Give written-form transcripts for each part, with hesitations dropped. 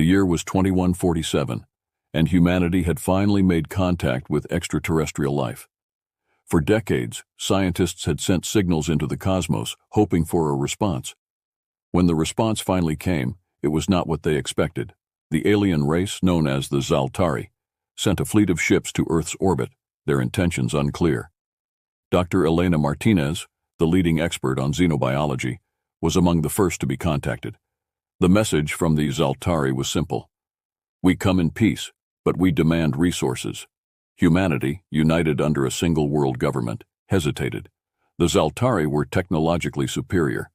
The year was 2147, and humanity had finally made contact with extraterrestrial life. For decades, scientists had sent signals into the cosmos, hoping for a response. When the response finally came, it was not what they expected. The alien race, known as the Zaltari, sent a fleet of ships to Earth's orbit, their intentions unclear. Dr. Elena Martinez, the leading expert on xenobiology, was among the first to be contacted. The message from the Zaltari was simple. We come in peace, but we demand resources. Humanity, united under a single world government, hesitated. The Zaltari were technologically superior,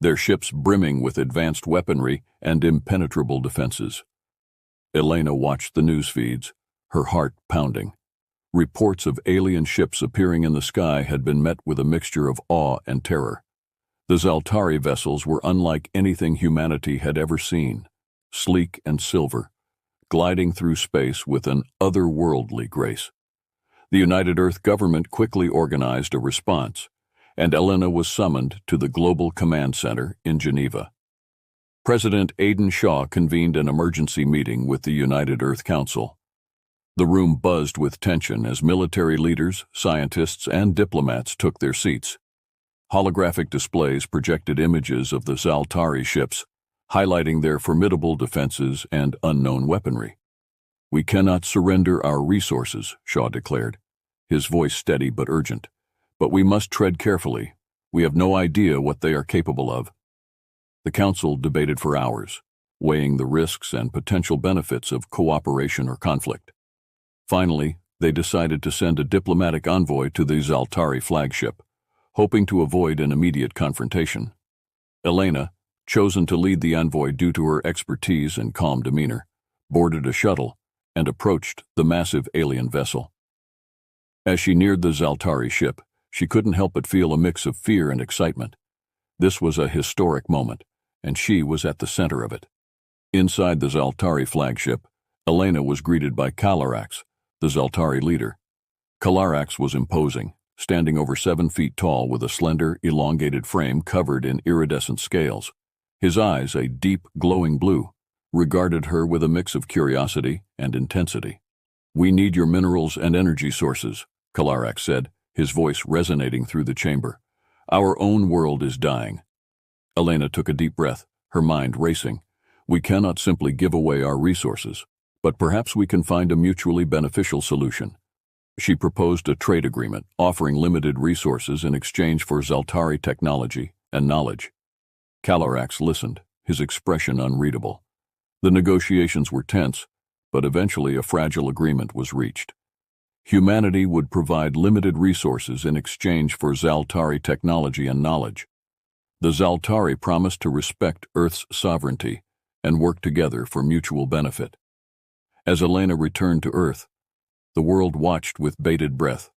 their ships brimming with advanced weaponry and impenetrable defenses. Elena watched the news feeds, her heart pounding. Reports of alien ships appearing in the sky had been met with a mixture of awe and terror. The Zaltari vessels were unlike anything humanity had ever seen, sleek and silver, gliding through space with an otherworldly grace. The United Earth government quickly organized a response, and Elena was summoned to the Global Command Center in Geneva. President Aidan Shaw convened an emergency meeting with the United Earth Council. The room buzzed with tension as military leaders, scientists, and diplomats took their seats. Holographic displays projected images of the Zaltari ships, highlighting their formidable defenses and unknown weaponry. We cannot surrender our resources, Shaw declared, his voice steady but urgent. But we must tread carefully. We have no idea what they are capable of. The council debated for hours, weighing the risks and potential benefits of cooperation or conflict. Finally, they decided to send a diplomatic envoy to the Zaltari flagship, hoping to avoid an immediate confrontation. Elena, chosen to lead the envoy due to her expertise and calm demeanor, boarded a shuttle and approached the massive alien vessel. As she neared the Zaltari ship, she couldn't help but feel a mix of fear and excitement. This was a historic moment, and she was at the center of it. Inside the Zaltari flagship, Elena was greeted by Kalarax, the Zaltari leader. Kalarax was imposing, standing over 7 feet tall with a slender, elongated frame covered in iridescent scales. His eyes, a deep, glowing blue, regarded her with a mix of curiosity and intensity. "We need your minerals and energy sources," Kalarax said, his voice resonating through the chamber. "Our own world is dying." Elena took a deep breath, her mind racing. "We cannot simply give away our resources, but perhaps we can find a mutually beneficial solution." She proposed a trade agreement offering limited resources in exchange for Zaltari technology and knowledge. Kalarax listened, his expression unreadable. The negotiations were tense, but eventually a fragile agreement was reached. Humanity would provide limited resources in exchange for Zaltari technology and knowledge. The Zaltari promised to respect Earth's sovereignty and work together for mutual benefit. As Elena returned to Earth, the world watched with bated breath.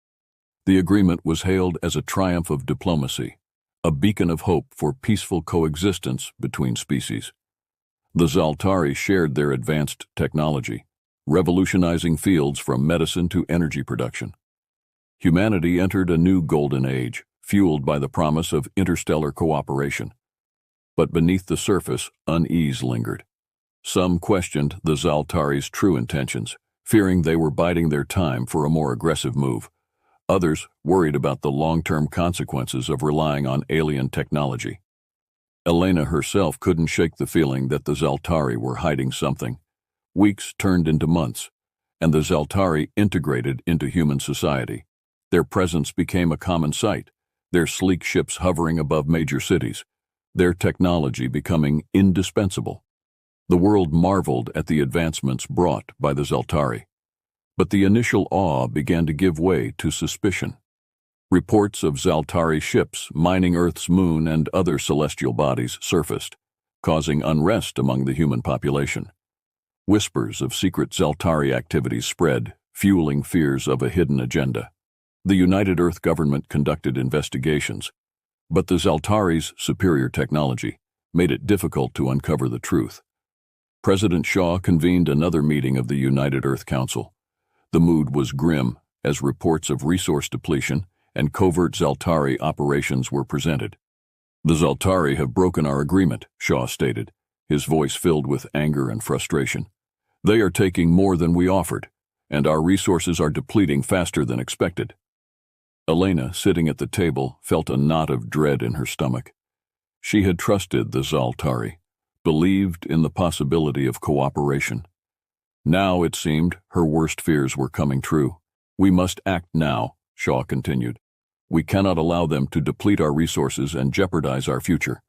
The agreement was hailed as a triumph of diplomacy, a beacon of hope for peaceful coexistence between species. The Zaltari shared their advanced technology, revolutionizing fields from medicine to energy production. Humanity entered a new golden age, fueled by the promise of interstellar cooperation. But beneath the surface, unease lingered. Some questioned the Zaltari's true intentions, fearing they were biding their time for a more aggressive move. Others worried about the long-term consequences of relying on alien technology. Elena herself couldn't shake the feeling that the Zaltari were hiding something. Weeks turned into months, and the Zaltari integrated into human society. Their presence became a common sight, their sleek ships hovering above major cities, their technology becoming indispensable. The world marveled at the advancements brought by the Zaltari. But the initial awe began to give way to suspicion. Reports of Zaltari ships mining Earth's moon and other celestial bodies surfaced, causing unrest among the human population. Whispers of secret Zaltari activities spread, fueling fears of a hidden agenda. The United Earth government conducted investigations, but the Zaltari's superior technology made it difficult to uncover the truth. President Shaw convened another meeting of the United Earth Council. The mood was grim as reports of resource depletion and covert Zaltari operations were presented. "The Zaltari have broken our agreement," Shaw stated, his voice filled with anger and frustration. "They are taking more than we offered, and our resources are depleting faster than expected." Elena, sitting at the table, felt a knot of dread in her stomach. She had trusted the Zaltari, believed in the possibility of cooperation. Now, it seemed, her worst fears were coming true. "We must act now," Shaw continued. "We cannot allow them to deplete our resources and jeopardize our future.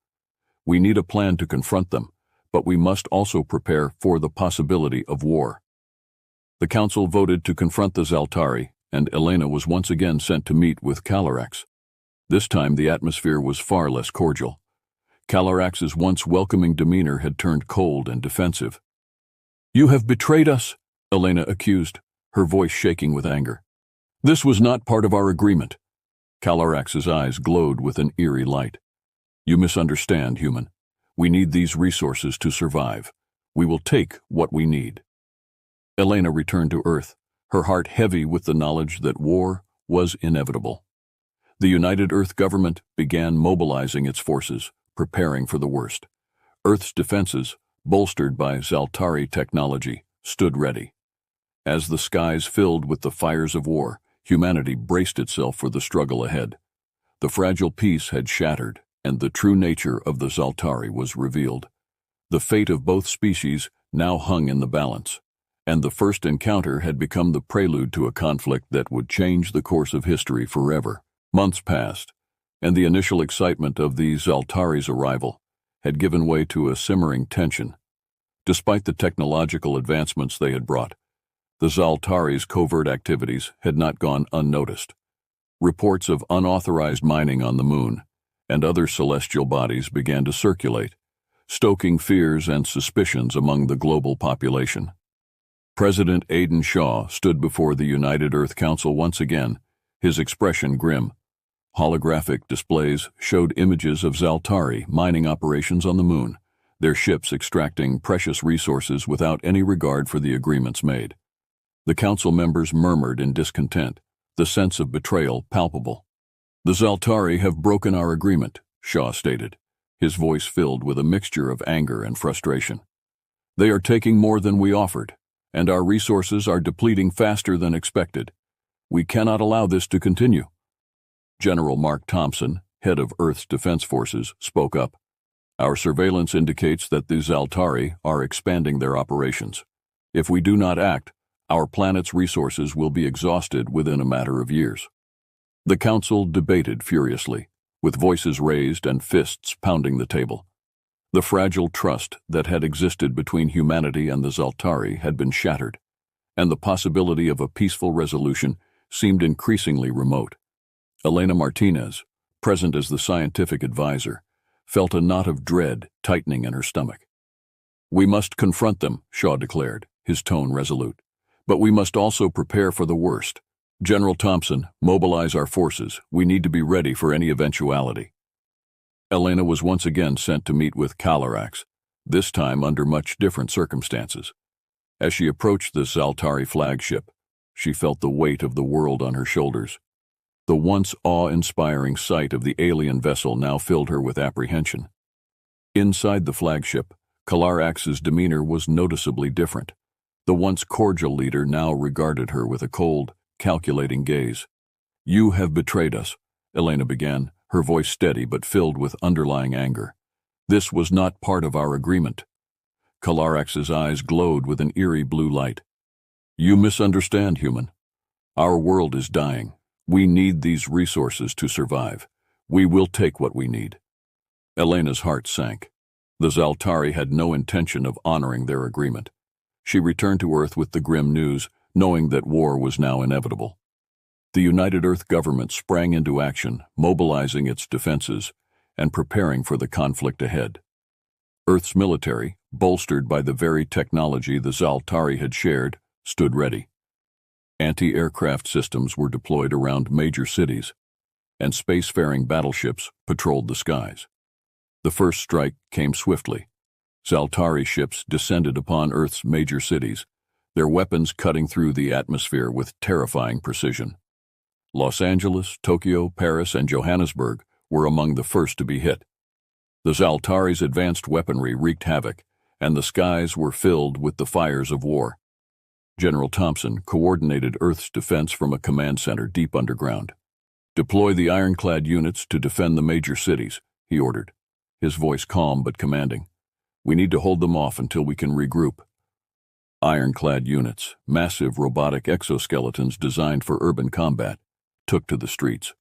We need a plan to confront them, but we must also prepare for the possibility of war." The council voted to confront the Zaltari, and Elena was once again sent to meet with Calarax. This time the atmosphere was far less cordial. Calarax's once welcoming demeanor had turned cold and defensive. "You have betrayed us," Elena accused, her voice shaking with anger. "This was not part of our agreement." Calarax's eyes glowed with an eerie light. "You misunderstand, human. We need these resources to survive. We will take what we need." Elena returned to Earth, her heart heavy with the knowledge that war was inevitable. The United Earth government began mobilizing its forces, preparing for the worst. Earth's defenses, bolstered by Zaltari technology, stood ready. As the skies filled with the fires of war, humanity braced itself for the struggle ahead. The fragile peace had shattered, and the true nature of the Zaltari was revealed. The fate of both species now hung in the balance, and the first encounter had become the prelude to a conflict that would change the course of history forever. Months passed, and the initial excitement of the Zaltari's arrival had given way to a simmering tension. Despite the technological advancements they had brought, the Zaltari's covert activities had not gone unnoticed. Reports of unauthorized mining on the moon and other celestial bodies began to circulate, stoking fears and suspicions among the global population. President Aidan Shaw stood before the United Earth Council once again, his expression grim. Holographic displays showed images of Zaltari mining operations on the moon, their ships extracting precious resources without any regard for the agreements made. The council members murmured in discontent, the sense of betrayal palpable. "The Zaltari have broken our agreement," Shaw stated, his voice filled with a mixture of anger and frustration. "They are taking more than we offered, and our resources are depleting faster than expected. We cannot allow this to continue." General Mark Thompson, head of Earth's Defense Forces, spoke up. "Our surveillance indicates that the Zaltari are expanding their operations. If we do not act, our planet's resources will be exhausted within a matter of years." The council debated furiously, with voices raised and fists pounding the table. The fragile trust that had existed between humanity and the Zaltari had been shattered, and the possibility of a peaceful resolution seemed increasingly remote. Elena Martinez, present as the scientific advisor, felt a knot of dread tightening in her stomach. "We must confront them," Shaw declared, his tone resolute. "But we must also prepare for the worst. General Thompson, mobilize our forces. We need to be ready for any eventuality." Elena was once again sent to meet with Calarax, this time under much different circumstances. As she approached the Zaltari flagship, she felt the weight of the world on her shoulders. The once awe-inspiring sight of the alien vessel now filled her with apprehension. Inside the flagship, Calarax's demeanor was noticeably different. The once cordial leader now regarded her with a cold, calculating gaze. "You have betrayed us," Elena began, her voice steady but filled with underlying anger. "This was not part of our agreement." Calarax's eyes glowed with an eerie blue light. "You misunderstand, human. Our world is dying. We need these resources to survive. We will take what we need." Elena's heart sank. The Zaltari had no intention of honoring their agreement. She returned to Earth with the grim news, knowing that war was now inevitable. The United Earth government sprang into action, mobilizing its defenses and preparing for the conflict ahead. Earth's military, bolstered by the very technology the Zaltari had shared, stood ready. Anti-aircraft systems were deployed around major cities, and spacefaring battleships patrolled the skies. The first strike came swiftly. Zaltari ships descended upon Earth's major cities, their weapons cutting through the atmosphere with terrifying precision. Los Angeles, Tokyo, Paris, and Johannesburg were among the first to be hit. The Zaltari's advanced weaponry wreaked havoc, and the skies were filled with the fires of war. General Thompson coordinated Earth's defense from a command center deep underground. "Deploy the ironclad units to defend the major cities," he ordered, his voice calm but commanding. "We need to hold them off until we can regroup." Ironclad units, massive robotic exoskeletons designed for urban combat, took to the streets.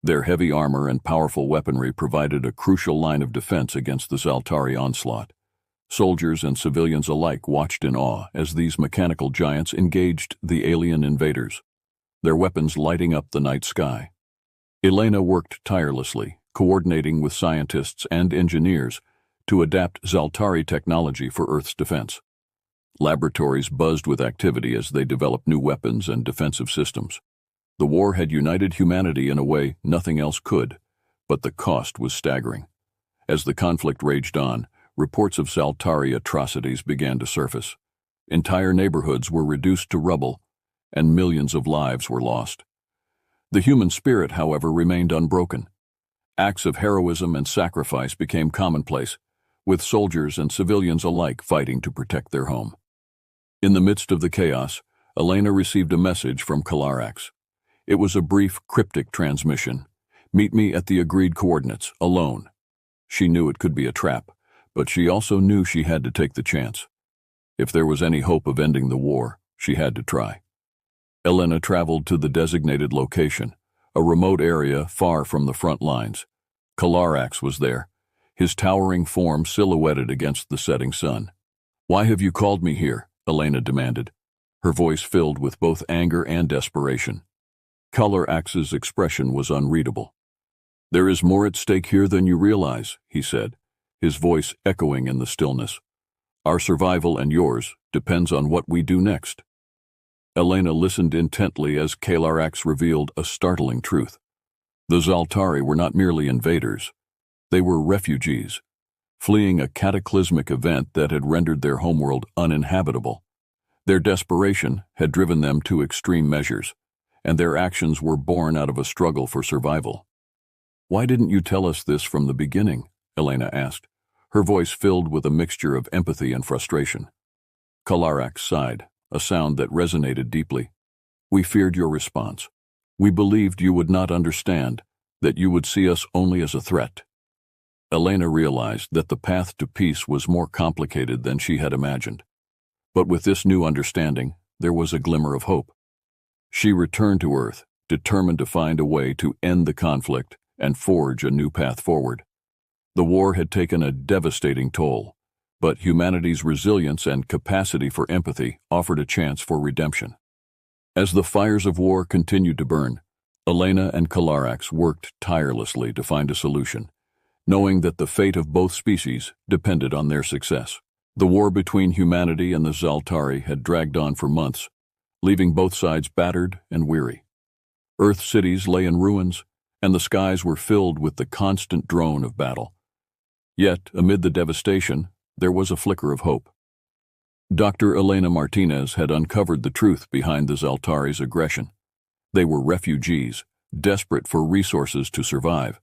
Their heavy armor and powerful weaponry provided a crucial line of defense against the Zaltari onslaught. Soldiers and civilians alike watched in awe as these mechanical giants engaged the alien invaders, their weapons lighting up the night sky. Elena worked tirelessly, coordinating with scientists and engineers to adapt Zaltari technology for Earth's defense. Laboratories buzzed with activity as they developed new weapons and defensive systems. The war had united humanity in a way nothing else could, but the cost was staggering. As the conflict raged on, reports of Zaltari atrocities began to surface. Entire neighborhoods were reduced to rubble, and millions of lives were lost. The human spirit, however, remained unbroken. Acts of heroism and sacrifice became commonplace, with soldiers and civilians alike fighting to protect their home. In the midst of the chaos, Elena received a message from Kalarax. It was a brief, cryptic transmission. "Meet me at the agreed coordinates, alone." She knew it could be a trap, but she also knew she had to take the chance. If there was any hope of ending the war, she had to try. Elena traveled to the designated location, a remote area far from the front lines. Kalarax was there, his towering form silhouetted against the setting sun. "Why have you called me here?" Elena demanded, her voice filled with both anger and desperation. Kalarax's expression was unreadable. "There is more at stake here than you realize," he said, his voice echoing in the stillness. "Our survival and yours depends on what we do next." Elena listened intently as Kalarax revealed a startling truth. The Zaltari were not merely invaders. They were refugees, fleeing a cataclysmic event that had rendered their homeworld uninhabitable. Their desperation had driven them to extreme measures, and their actions were born out of a struggle for survival. "Why didn't you tell us this from the beginning?" Elena asked, her voice filled with a mixture of empathy and frustration. Kalarax sighed, a sound that resonated deeply. "We feared your response. We believed you would not understand, that you would see us only as a threat." Elena realized that the path to peace was more complicated than she had imagined. But with this new understanding, there was a glimmer of hope. She returned to Earth, determined to find a way to end the conflict and forge a new path forward. The war had taken a devastating toll, but humanity's resilience and capacity for empathy offered a chance for redemption. As the fires of war continued to burn, Elena and Kalarax worked tirelessly to find a solution, knowing that the fate of both species depended on their success. The war between humanity and the Zaltari had dragged on for months, leaving both sides battered and weary. Earth cities lay in ruins, and the skies were filled with the constant drone of battle. Yet, amid the devastation, there was a flicker of hope. Dr. Elena Martinez had uncovered the truth behind the Zaltari's aggression. They were refugees, desperate for resources to survive.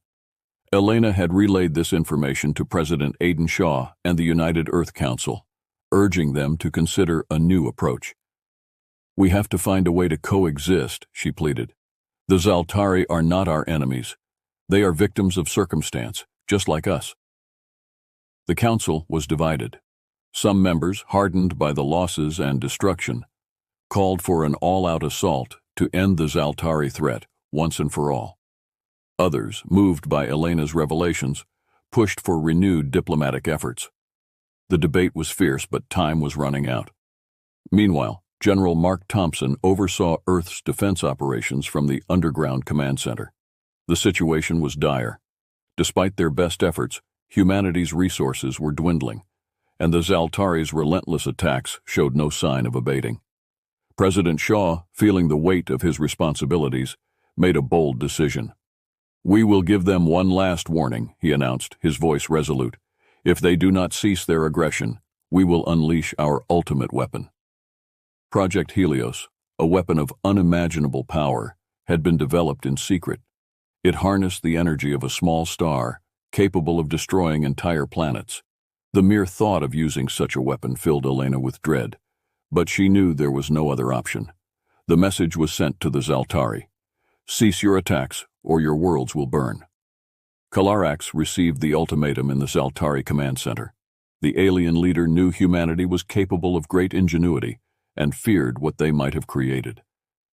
Elena had relayed this information to President Aidan Shaw and the United Earth Council, urging them to consider a new approach. "We have to find a way to coexist," she pleaded. "The Zaltari are not our enemies. They are victims of circumstance, just like us." The council was divided. Some members, hardened by the losses and destruction, called for an all-out assault to end the Zaltari threat once and for all. Others, moved by Elena's revelations, pushed for renewed diplomatic efforts. The debate was fierce, but time was running out. Meanwhile, General Mark Thompson oversaw Earth's defense operations from the underground command center. The situation was dire. Despite their best efforts, humanity's resources were dwindling, and the Zaltari's relentless attacks showed no sign of abating. President Shaw, feeling the weight of his responsibilities, made a bold decision. "We will give them one last warning," he announced, his voice resolute. "If they do not cease their aggression, we will unleash our ultimate weapon." Project Helios, a weapon of unimaginable power, had been developed in secret. It harnessed the energy of a small star, capable of destroying entire planets. The mere thought of using such a weapon filled Elena with dread, but she knew there was no other option. The message was sent to the Zaltari. Cease your attacks, or your worlds will burn. Kalarax received the ultimatum in the Zaltari command center. The alien leader knew humanity was capable of great ingenuity and feared what they might have created.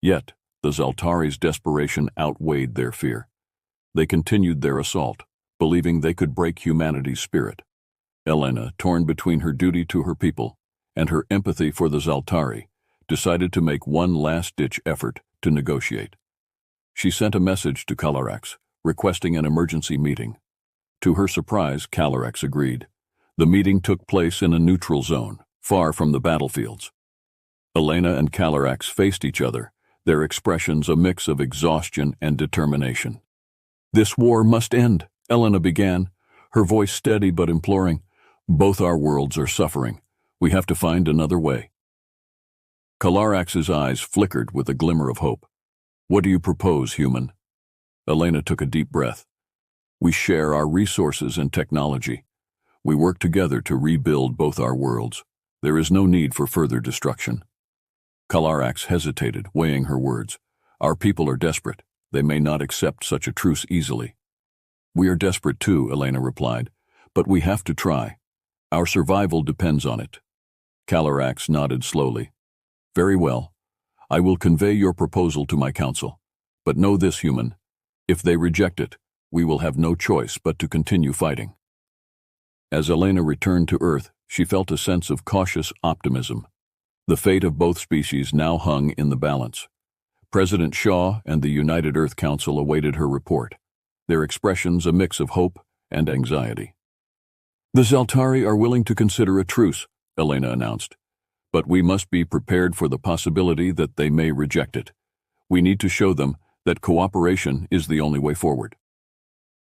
Yet, the Zaltari's desperation outweighed their fear. They continued their assault, believing they could break humanity's spirit. Elena, torn between her duty to her people and her empathy for the Zaltari, decided to make one last-ditch effort to negotiate. She sent a message to Kalarax, requesting an emergency meeting. To her surprise, Kalarax agreed. The meeting took place in a neutral zone, far from the battlefields. Elena and Kalarax faced each other, their expressions a mix of exhaustion and determination. "This war must end," Elena began, her voice steady but imploring. "Both our worlds are suffering. We have to find another way." Kalarax's eyes flickered with a glimmer of hope. "What do you propose, human?" Elena took a deep breath. "We share our resources and technology. We work together to rebuild both our worlds. There is no need for further destruction." Kalarax hesitated, weighing her words. "Our people are desperate. They may not accept such a truce easily." "We are desperate too," Elena replied, "but we have to try. Our survival depends on it." Kalarax nodded slowly. "Very well. I will convey your proposal to my council. But know this, human. If they reject it, we will have no choice but to continue fighting." As Elena returned to Earth, she felt a sense of cautious optimism. The fate of both species now hung in the balance. President Shaw and the United Earth Council awaited her report, their expressions a mix of hope and anxiety. "The Zaltari are willing to consider a truce," Elena announced. "But we must be prepared for the possibility that they may reject it. We need to show them that cooperation is the only way forward."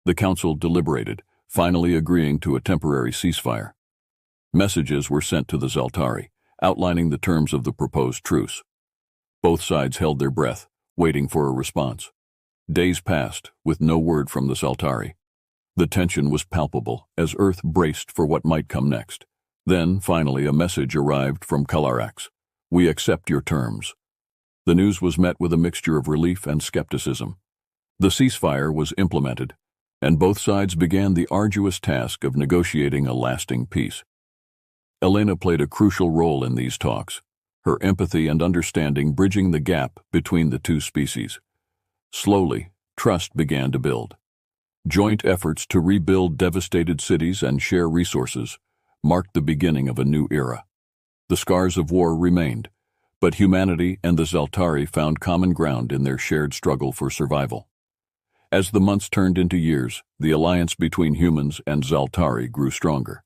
The Council deliberated, finally agreeing to a temporary ceasefire. Messages were sent to the Zaltari, outlining the terms of the proposed truce. Both sides held their breath, waiting for a response. Days passed, with no word from the Zaltari. The tension was palpable as Earth braced for what might come next. Then, finally, a message arrived from Kalarax. "We accept your terms." The news was met with a mixture of relief and skepticism. The ceasefire was implemented, and both sides began the arduous task of negotiating a lasting peace. Elena played a crucial role in these talks, her empathy and understanding bridging the gap between the two species. Slowly, trust began to build. Joint efforts to rebuild devastated cities and share resources marked the beginning of a new era. The scars of war remained, but humanity and the Zaltari found common ground in their shared struggle for survival. As the months turned into years, the alliance between humans and Zaltari grew stronger.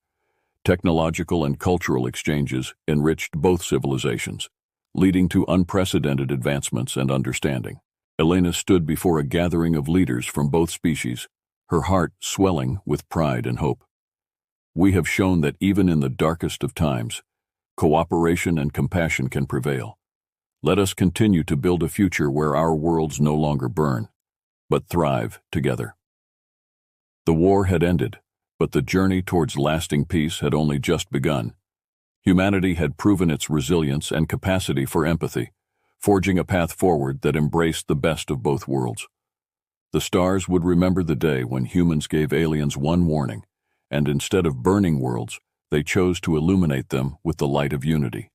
Technological and cultural exchanges enriched both civilizations, leading to unprecedented advancements and understanding. Elena stood before a gathering of leaders from both species, her heart swelling with pride and hope. "We have shown that even in the darkest of times, cooperation and compassion can prevail. Let us continue to build a future where our worlds no longer burn, but thrive together." The war had ended, but the journey towards lasting peace had only just begun. Humanity had proven its resilience and capacity for empathy, forging a path forward that embraced the best of both worlds. The stars would remember the day when humans gave aliens one warning, and instead of burning worlds, they chose to illuminate them with the light of unity.